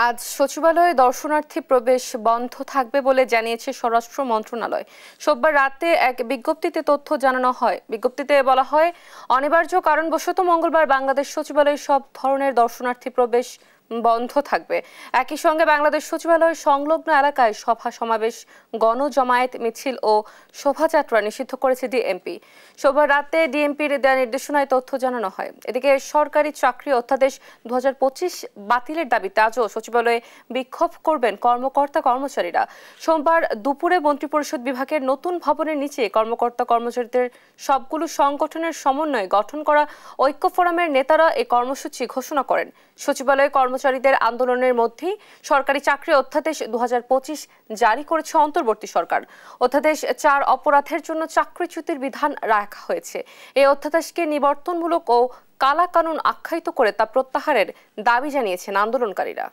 আজ সচিবালয়ে দর্শনার্থী প্রবেশ বন্ধ থাকবে বলে জানিয়েছে স্বরাষ্ট্র মন্ত্রণালয়। সোমবার রাতে এক বিজ্ঞপ্তিতে তথ্য জানানো হয়। বিজ্ঞপ্তিতে বলা হয়, অনিবার্য কারণবশত মঙ্গলবার বাংলাদেশ সচিবালয়ে সব ধরনের দর্শনার্থী প্রবেশ বন্ধ থাকবে। একই সঙ্গে বাংলাদেশ সচিবালয় সংলগ্ন এলাকায় সভা সমাবেশ, গণজমায়েত, মিছিল ও শোভাযাত্রা নিষিদ্ধ করেছে ডিএমপি। সোমবার রাতে ডিএমপির দেওয়া নির্দেশনায় তথ্য জানানো হয়। এদিকে সরকারি চাকরি অধ্যাদেশ 2025 বাতিলের দাবিতে আজও সচিবালয়ে বিক্ষোভ করবেন কর্মকর্তা কর্মচারীরা। সোমবার দুপুরে মন্ত্রিপরিষদ বিভাগের নতুন ভবনের নিচে কর্মকর্তা কর্মচারীদের সবগুলো সংগঠনের সমন্বয়ে গঠন করা ঐক্য ফোরামের নেতারা এই কর্মসূচি ঘোষণা করেন। সচিবালয়ে কর্মচারীদের আন্দোলনের মধ্যেই সরকারি চাকরি অধ্যাদেশ 2025 জারি করেছে অন্তর্বর্তী সরকার। অধ্যাদেশ 4 অপরাধের জন্য চাকরিচ্যুতির বিধান রাখা হয়েছে। এই অধ্যাদেশকে নিবর্তনমূলক ও কালা কানুন আখ্যায়িত করে তা প্রত্যাহারের দাবি জানিয়েছেন আন্দোলনকারীরা।